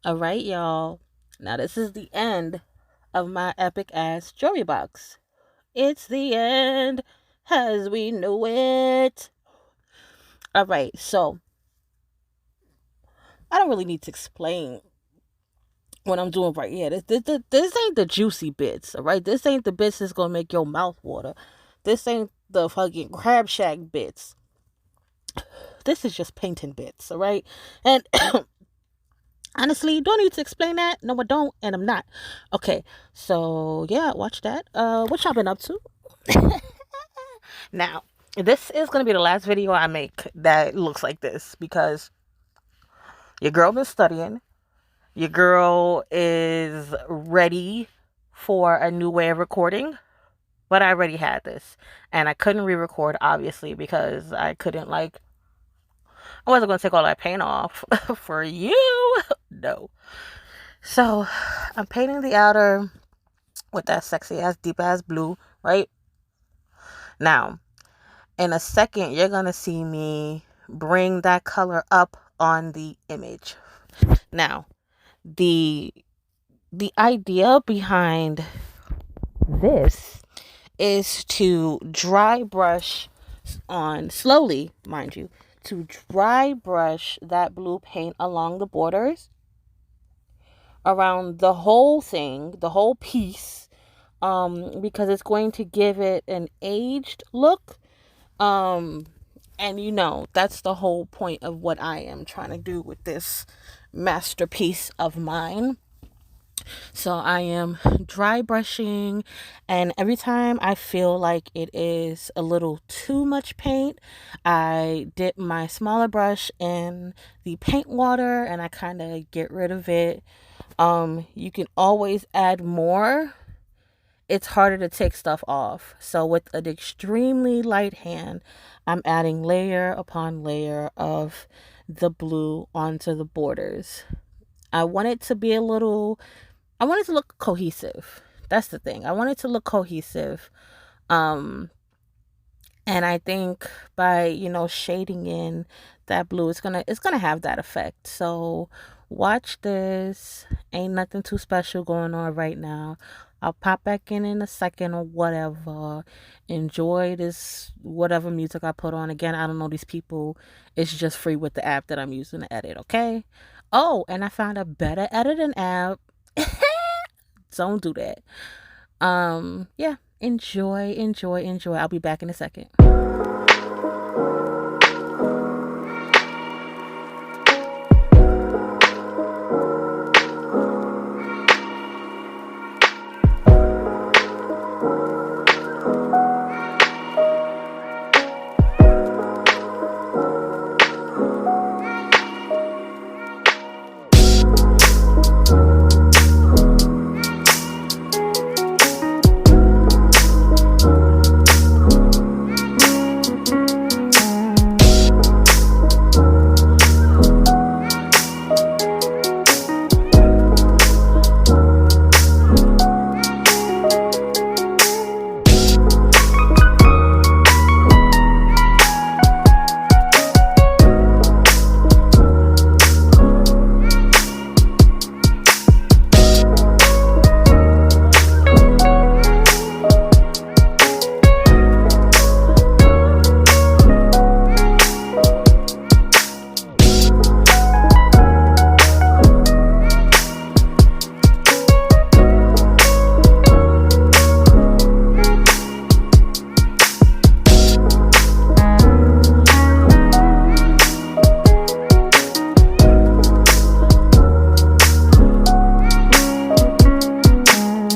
All right, y'all. Now, this is the end of my epic ass jewelry box. It's the end as we know it. All right, so I don't really need to explain what I'm doing right here. This ain't the juicy bits, all right? This ain't the bits that's gonna make your mouth water. This ain't the fucking crab shack bits. This is just painting bits, all right? And honestly, do I need to explain that? No, I don't, and I'm not. Okay, so yeah, watch that. What y'all been up to? Now, this is gonna be the last video I make that looks like this because your girl been studying. Your girl is ready for a new way of recording, but I already had this, and I couldn't re-record obviously because I wasn't gonna take all that paint off for you. No. So I'm painting the outer with that sexy ass deep ass blue, right? Now, in a second, you're gonna see me bring that color up on the image. Now, the idea behind this is to dry brush on slowly, mind you, to dry brush that blue paint along the borders around the whole thing, the whole piece, because it's going to give it an aged look. Um, and that's the whole point of what I am trying to do with this masterpiece of mine. So I am dry brushing, and every time I feel like it is a little too much paint, I dip my smaller brush in the paint water and I kind of get rid of it. You can always add more. It's harder to take stuff off. So with an extremely light hand, I'm adding layer upon layer of the blue onto the borders. I want it to be I want it to look cohesive. That's the thing. I want it to look cohesive. Um, and I think by, shading in that blue, it's gonna have that effect. So watch this. Ain't nothing too special going on right now. I'll pop back in a second or whatever. Enjoy this whatever music I put on. Again, I don't know these people. It's just free with the app that I'm using to edit, okay? Oh, and I found a better editing app. Don't do that. Yeah. Enjoy, enjoy, enjoy. I'll be back in a second.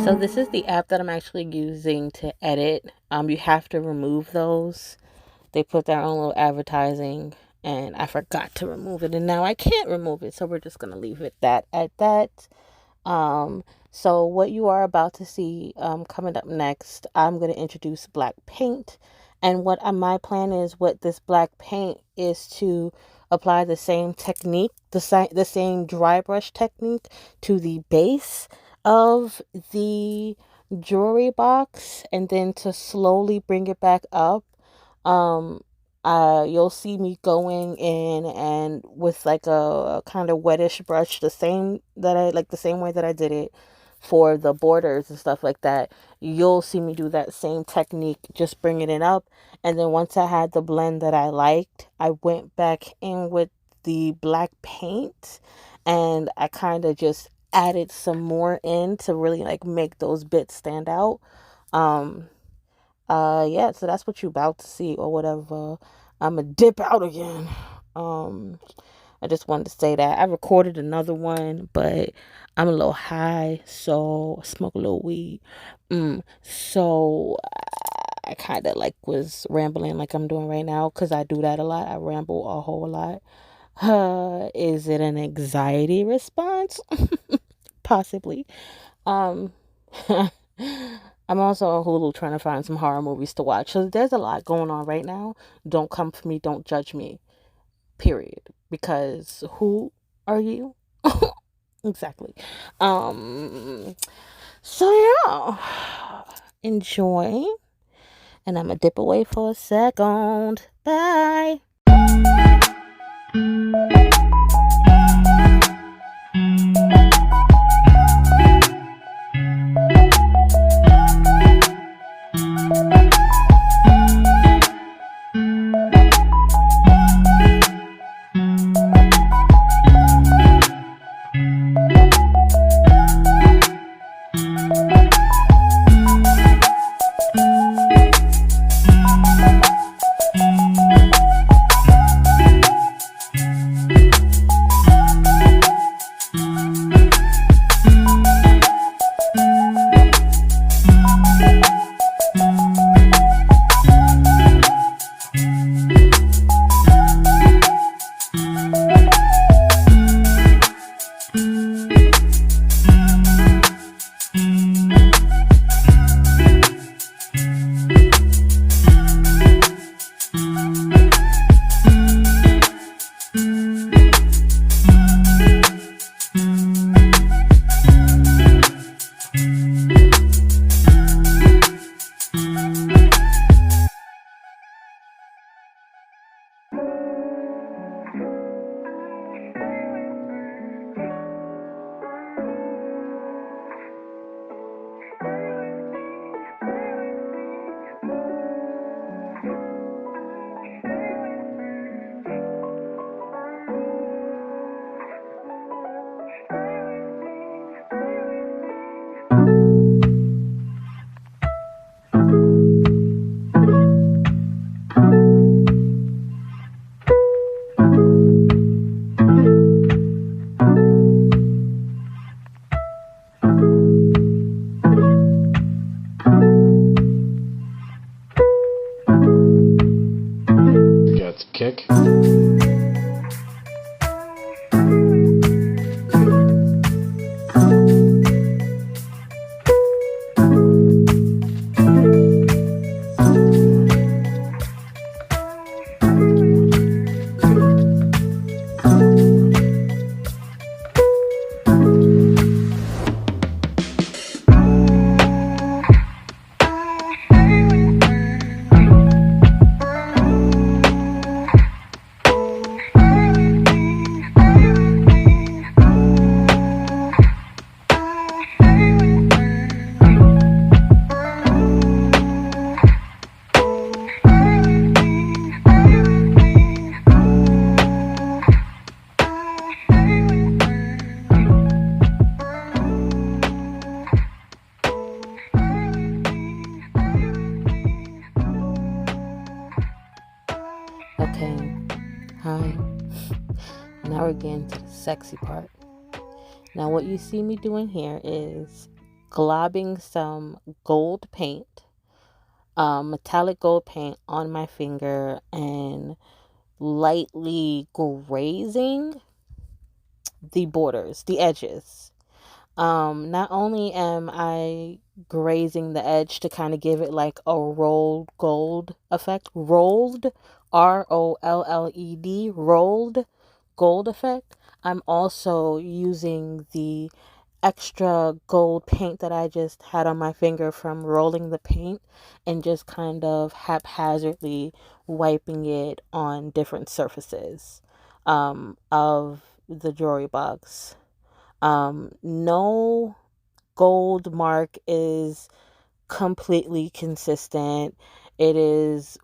So this is the app that I'm actually using to edit. You have to remove those. They put their own little advertising, and I forgot to remove it, and now I can't remove it. So we're just gonna leave it at that. So what you are about to see coming up next, I'm gonna introduce black paint, and what my plan is with this black paint is to apply the same technique, the same dry brush technique to the base of the jewelry box, and then to slowly bring it back up. Um, You'll see me going in and with like a kind of wettish brush, the same way that I did it for the borders and stuff like that. You'll see me do that same technique, just bringing it up. And then once I had the blend that I liked, I went back in with the black paint and I kind of just added some more in to really like make those bits stand out. Um, yeah, so that's what you about to see or whatever. I'ma dip out again. Um, I just wanted to say that. I recorded another one, but I'm a little high, so I smoke a little weed. So I kind of like was rambling like I'm doing right now because I do that a lot. I ramble a whole lot. Is it an anxiety response? Possibly. Um, I'm also on Hulu trying to find some horror movies to watch. So there's a lot going on right now. Don't come for me. Don't judge me. Period. Because who are you? Exactly. So yeah. Enjoy. And I'm gonna dip away for a second. Bye. Kick. Okay. Hi. Now we're getting to the sexy part. Now what you see me doing here is globbing some gold paint, metallic gold paint on my finger and lightly grazing the borders, the edges. Not only am I grazing the edge to kind of give it like a rolled gold effect, rolled, ROLLED, rolled gold effect. I'm also using the extra gold paint that I just had on my finger from rolling the paint and just kind of haphazardly wiping it on different surfaces of the jewelry box. No gold mark is completely consistent. It is,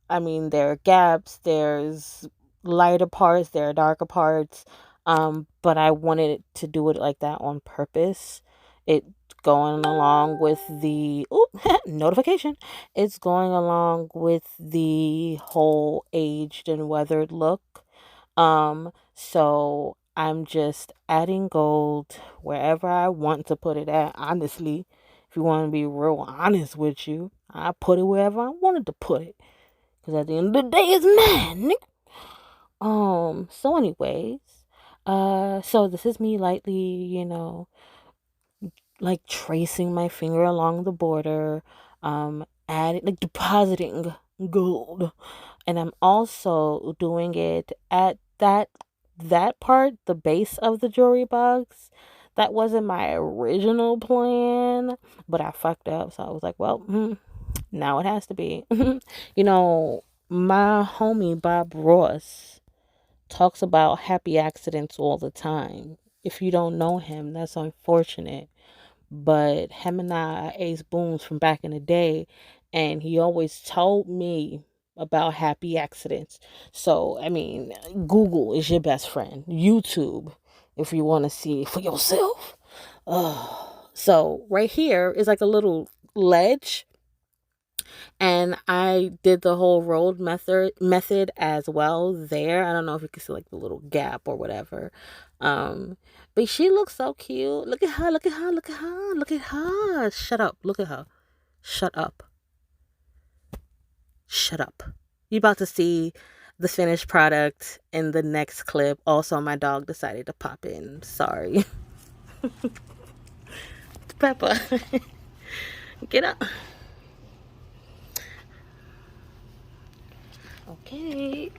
I mean, there are gaps, there's lighter parts, there are darker parts, but I wanted to do it like that on purpose. It going along with the notification. It's going along with the whole aged and weathered look. So I'm just adding gold wherever I want to put it at. Honestly, if you want to be real honest with you, I put it wherever I wanted to put it. Because at the end of the day, it's mine. So anyways, so this is me lightly, like tracing my finger along the border, adding, like depositing gold. And I'm also doing it at that part, the base of the jewelry box. That wasn't my original plan, but I fucked up. So I was like, well, now it has to be. My homie Bob Ross talks about happy accidents all the time. If you don't know him, that's unfortunate. But him and I are ace booms from back in the day, and he always told me about happy accidents. So, I mean, Google is your best friend. YouTube, if you want to see it for yourself. So, right here is like a little ledge, and I did the whole rolled method as well there. I don't know if you can see like the little gap or whatever. But she looks so cute. Look at her, look at her, look at her, look at her. Shut up. Look at her. Shut up. Shut up. You about to see the finished product in the next clip. Also, my dog decided to pop in. Sorry. Peppa. Get up. Okay.